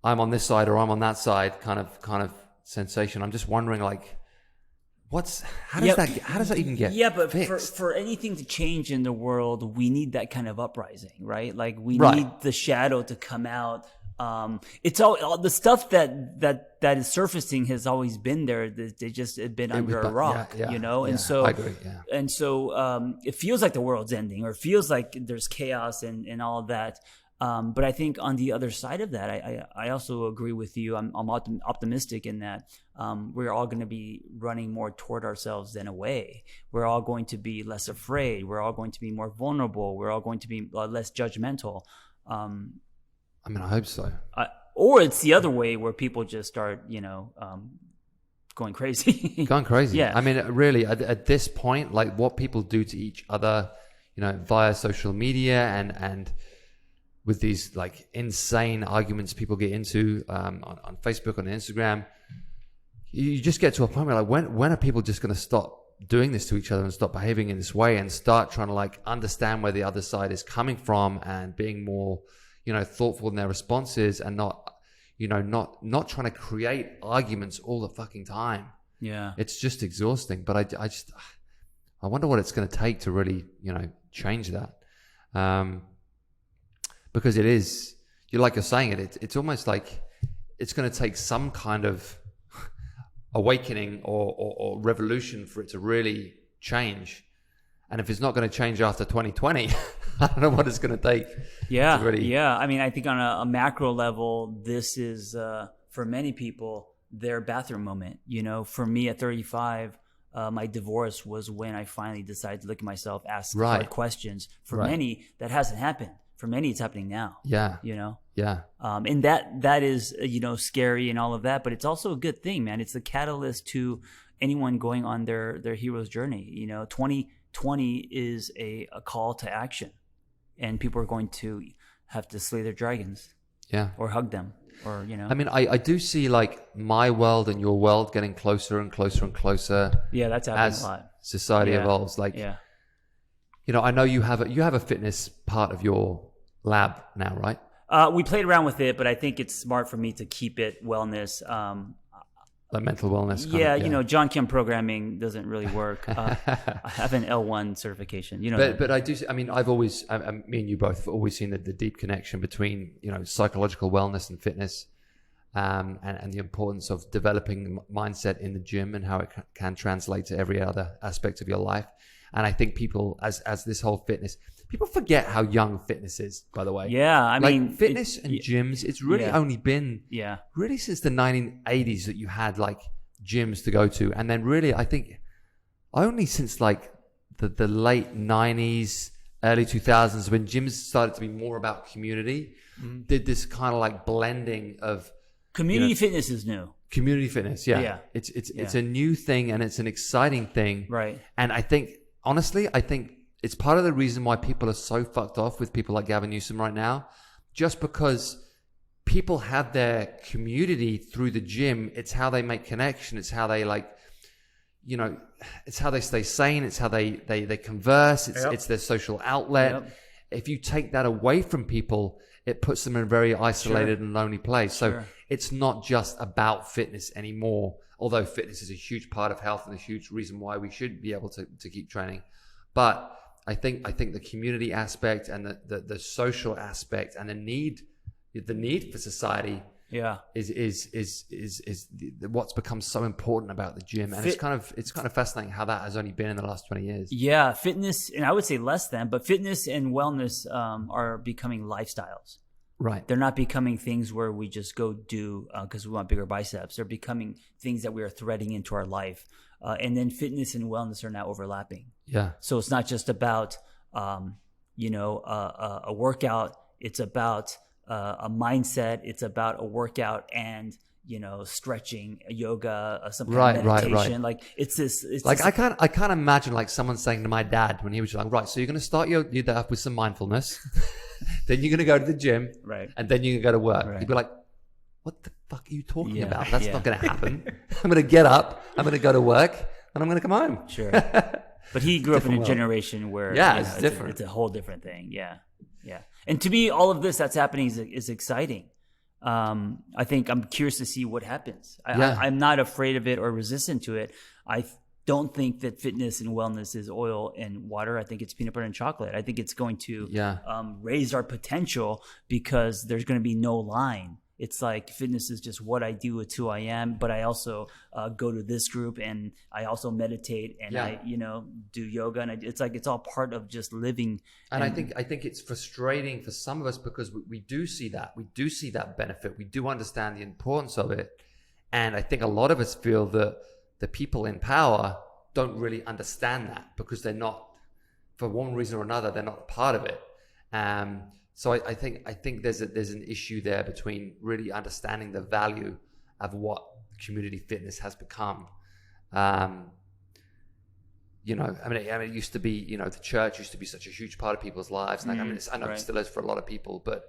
I'm on this side or I'm on that side kind of sensation. I'm just wondering, like, how does that even get but fixed? for anything to change in the world, we need that kind of uprising, right? Like we need the shadow to come out. It's all the stuff that is surfacing has always been there. They just had been under a rock, and so I agree, and so it feels like the world's ending, or it feels like there's chaos and all of that. But I think on the other side of that, I also agree with you. I'm optimistic in that we're all going to be running more toward ourselves than away. We're all going to be less afraid. We're all going to be more vulnerable. We're all going to be less judgmental. I mean, I hope so. Or it's the other way where people just start, going crazy. Going crazy. Yeah. I mean, really, at this point, like what people do to each other, via social media and with these like insane arguments people get into on Facebook, on Instagram, you just get to a point where like, when are people just going to stop doing this to each other and stop behaving in this way and start trying to like understand where the other side is coming from and being more, thoughtful in their responses and not trying to create arguments all the fucking time. Yeah. It's just exhausting. But I wonder what it's going to take to really, change that. Because it is, you're saying it's almost like it's going to take some kind of awakening or revolution for it to really change. And if it's not going to change after 2020, I don't know what it's going to take. Yeah, to really... yeah. I mean, I think on a macro level, this is, for many people, their bathroom moment. For me at 35, my divorce was when I finally decided to look at myself, ask hard questions. For many, that hasn't happened. For many, it's happening now. Yeah. Yeah. And that is, scary and all of that, but it's also a good thing, man. It's the catalyst to anyone going on their hero's journey. 2020 is a call to action, and people are going to have to slay their dragons. Yeah. Or hug them, or, I mean, I do see like my world and your world getting closer and closer and closer. Yeah, that's happening as a lot. Society evolves. Like, I know you have a fitness part of your lab now, right? We played around with it, but I think it's smart for me to keep it wellness. Like mental wellness. John Kim programming doesn't really work. I have an L1 certification. But I do. I mean, I've always, me and you both have always seen the deep connection between psychological wellness and fitness, and the importance of developing the mindset in the gym and how it can translate to every other aspect of your life. And I think people, as this whole fitness, people forget how young fitness is, by the way. Yeah, I mean... fitness and gyms, it's really only been... really since the 1980s that you had, like, gyms to go to. And then really, I think, only since, like, the late 90s, early 2000s, when gyms started to be more about community, did this kind of, like, blending of... Community fitness is new. Community fitness, yeah. It's a new thing, and it's an exciting thing. Right. And I think... Honestly, I think it's part of the reason why people are so fucked off with people like Gavin Newsom right now, just because people have their community through the gym. It's how they make connection. It's how they it's how they stay sane. It's how they converse. It's their social outlet. Yep. If you take that away from people, it puts them in a very isolated and lonely place. So it's not just about fitness anymore, although fitness is a huge part of health and a huge reason why we should be able to keep training. But I think the community aspect and the social aspect and the need for society is what's become so important about the gym. And it's kind of fascinating how that has only been in the last 20 years. Yeah, fitness, and I would say less than, but fitness and wellness are becoming lifestyles. Right. They're not becoming things where we just go do because we want bigger biceps. They're becoming things that we are threading into our life. And then fitness and wellness are now overlapping. Yeah. So it's not just about, a workout. It's about a mindset. It's about a workout and, stretching, yoga, some kind of meditation. Right. Like it's this. It's like this, I can't imagine like someone saying to my dad when he was like, right, so you're going to start your day off with some mindfulness. Then you're going to go to the gym. Right. And then you're going to go to work. Right. He'd be like, what the fuck are you talking about? That's not going to happen. I'm going to get up. I'm going to go to work. And I'm going to come home. Sure. But he grew up in a generation where it's different. It's a whole different thing. Yeah. And to me, all of this that's happening is exciting. I think I'm curious to see what happens. I'm not afraid of it or resistant to it. I don't think that fitness and wellness is oil and water. I think it's peanut butter and chocolate. I think it's going to raise our potential because there's going to be no line. It's like fitness is just what I do. It's who I am. But I also go to this group and I also meditate and I, do yoga. And it's like it's all part of just living. And I think it's frustrating for some of us because we do see that. We do see that benefit. We do understand the importance of it. And I think a lot of us feel that the people in power don't really understand that because they're not, for one reason or another, they're not a part of it. So I think there's an issue there between really understanding the value of what community fitness has become. It used to be, the church used to be such a huge part of people's lives. Like, I know it still is for a lot of people, but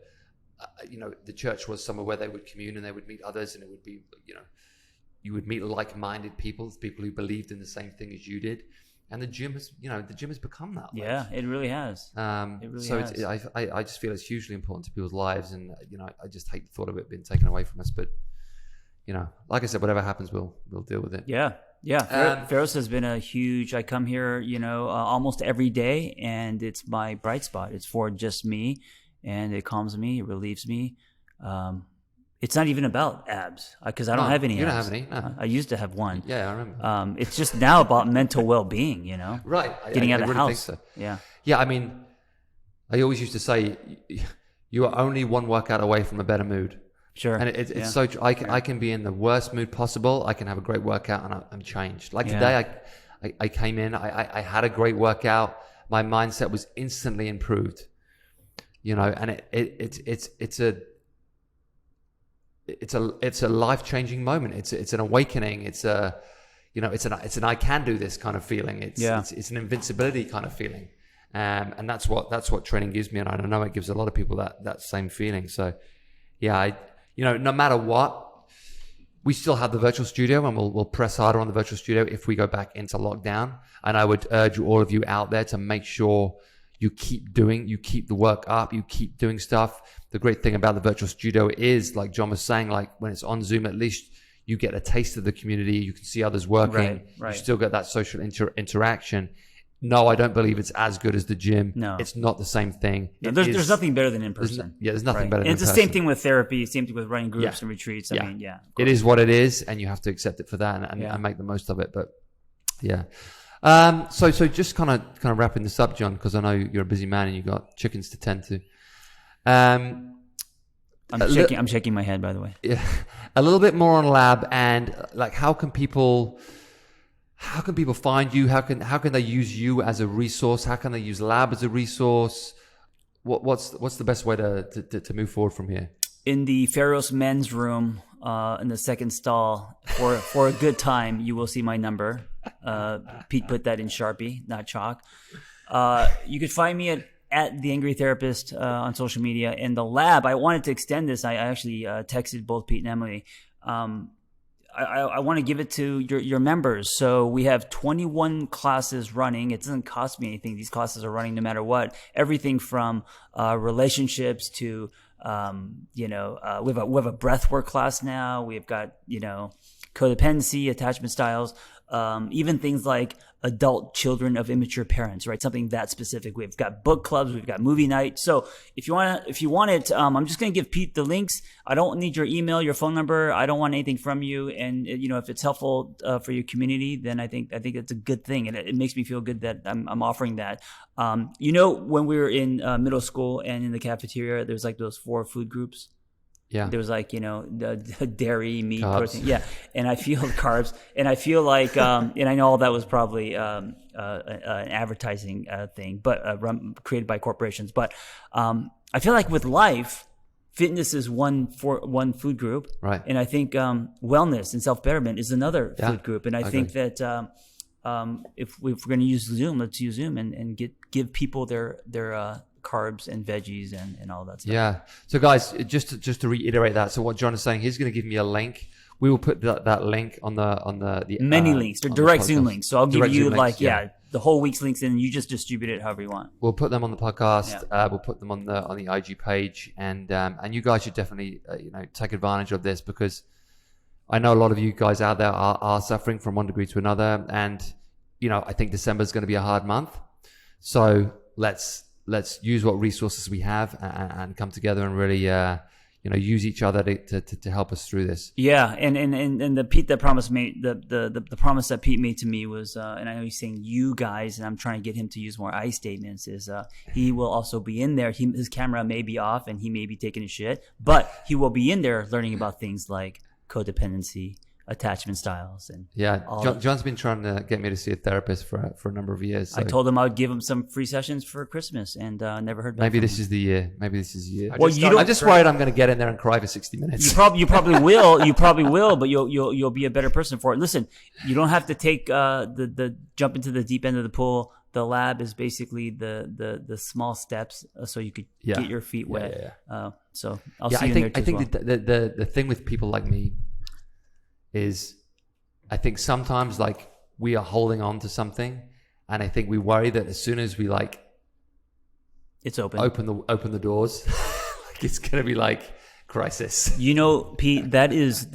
the church was somewhere where they would commune and they would meet others, and it would be, you would meet like-minded people who believed in the same thing as you did. And the gym has become that. Yeah, it really has. It really has. I just feel it's hugely important to people's lives, and I just hate the thought of it being taken away from us. But like I said, whatever happens, we'll deal with it. Yeah. Pharos has been a huge. I come here, almost every day, and it's my bright spot. It's for just me, and it calms me, it relieves me. It's not even about abs because I don't have any abs. You don't have any? No. I used to have one. Yeah, I remember. It's just now about mental well-being, Right. Getting out of the really house. Think so. Yeah. Yeah, I mean, I always used to say, you are only one workout away from a better mood. Sure. And it's so true. I can be in the worst mood possible. I can have a great workout and I'm changed. Like today, I came in, I had a great workout. My mindset was instantly improved. And it's a life-changing moment. It's an awakening. It's an I can do this kind of feeling. It's an invincibility kind of feeling. And that's what training gives me. And I know it gives a lot of people that same feeling. So no matter what, we still have the virtual studio and we'll press harder on the virtual studio if we go back into lockdown. And I would urge all of you out there to make sure you keep the work up, you keep doing stuff. The great thing about the virtual studio is, like John was saying, like when it's on Zoom, at least you get a taste of the community. You can see others working. Right. You still get that social interaction. No, I don't believe it's as good as the gym. No. It's not the same thing. No, there's nothing better than in person. There's nothing better than in person. And it's the same thing with therapy, same thing with running groups and retreats. It is what it is, and you have to accept it for that and make the most of it. But yeah. So just kind of wrapping this up, John, because I know you're a busy man and you've got chickens to tend to. I'm shaking my head, by the way. Yeah, a little bit more on lab and like how can people find you? How can they use you as a resource? How can they use lab as a resource? What's the best way to move forward from here? In the Pharos men's room, in the second stall, for a good time, you will see my number. Pete put that in Sharpie, not chalk. You could find me at at the Angry Therapist on social media. And the lab, I wanted to extend this. I actually texted both Pete and Emily. I want to give it to your members. So we have 21 classes running. It doesn't cost me anything. These classes are running no matter what. Everything from relationships to we have a breathwork class now. We've got codependency, attachment styles, even things like adult children of immature parents, right? Something that specific. We've got book clubs, we've got movie night. So if you want it, I'm just going to give Pete the links. I don't need your email, your phone number. I don't want anything from you. And if it's helpful for your community, then I think it's a good thing, and it makes me feel good that I'm offering that. When we were in middle school and in the cafeteria, there's like those 4 food groups. Yeah. There was like, the dairy, meat, carbs. protein. Yeah. And I feel carbs. And I feel like, and I know all that was probably an advertising thing, but created by corporations. But I feel like with life, fitness is one food group. Right. And I think wellness and self-betterment is another food group. And I think that if we're going to use Zoom, let's use Zoom and give people their carbs and veggies and all that stuff. Yeah. So guys, just to reiterate that. So what John is saying, he's going to give me a link. We will put that link on the many links. They're direct Zoom links. So I'll give you the whole week's links, and you just distribute it however you want. We'll put them on the podcast. Yeah. We'll put them on the IG page, and you guys should definitely take advantage of this, because I know a lot of you guys out there are suffering from one degree to another, and I think December is going to be a hard month. So let's use what resources we have and come together and really, use each other to help us through this. Yeah, and the Pete that promise made the promise that Pete made to me was, and I know he's saying you guys, and I'm trying to get him to use more I statements. Is he will also be in there. His camera may be off and he may be taking a shit, but he will be in there learning about things like codependency, attachment styles, and John's been trying to get me to see a therapist for a number of years. So. I told him I would give him some free sessions for Christmas, and never heard back. Maybe this is the year. I'm just worried I'm going to get in there and cry for 60 minutes. You probably will. You probably will, but you'll be a better person for it. Listen, you don't have to take the jump into the deep end of the pool. The lab is basically the small steps so you could get your feet wet. So I'll see you in there too. I think the thing with people like me is, I think sometimes like we are holding on to something, and I think we worry that as soon as we it's open the doors, like it's gonna be like crisis. Pete, that is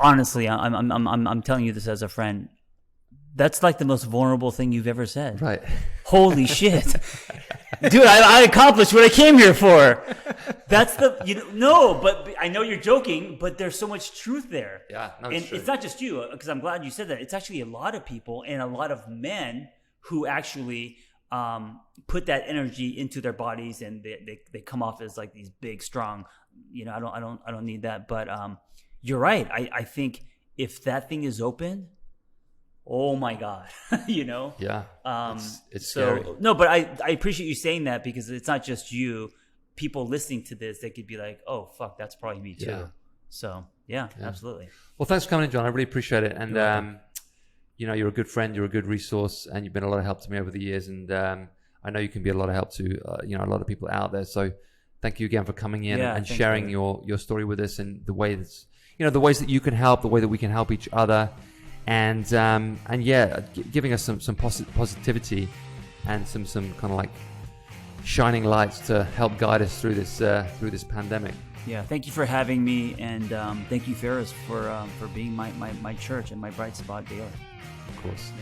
honestly, I'm telling you this as a friend. That's like the most vulnerable thing you've ever said. Right. Holy shit. Dude, I accomplished what I came here for. That's but I know you're joking, but there's so much truth there. Yeah, no, and it's not just you, because I'm glad you said that. It's actually a lot of people and a lot of men who actually put that energy into their bodies, and they come off as like these big, strong. I don't need that. But you're right. I think if that thing is open, oh my God, Yeah. It's so scary. no, but I appreciate you saying that, because it's not just you. People listening to this, they could be like, oh fuck, that's probably me too. Yeah. So yeah, absolutely. Well, thanks for coming in, John. I really appreciate it. And you're a good friend, you're a good resource, and you've been a lot of help to me over the years. And I know you can be a lot of help to a lot of people out there. So thank you again for coming in and sharing your story with us, and the way that's the ways that you can help, the way that we can help each other. And giving us some positivity and some kind of like shining lights to help guide us through this pandemic. Yeah, thank you for having me, and thank you, Pharos, for being my church and my bright spot daily. Of course.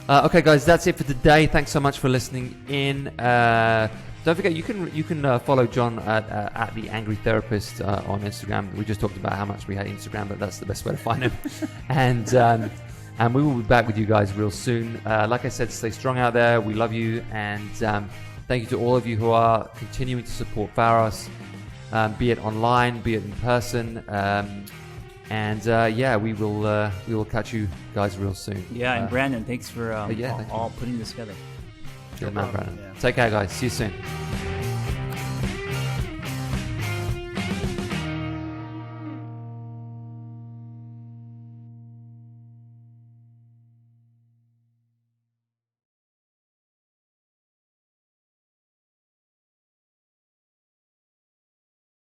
Yeah. Okay, guys, that's it for today. Thanks so much for listening in. Don't forget, you can follow John at the Angry Therapist on Instagram. We just talked about how much we hate Instagram, but that's the best way to find him. And we will be back with you guys real soon. Like I said, stay strong out there. We love you. And thank you to all of you who are continuing to support Pharos, be it online, be it in person. We will catch you guys real soon. Yeah, and Brandon, thanks for all putting this together. Good man, Brandon. Yeah. Take care, guys. See you soon.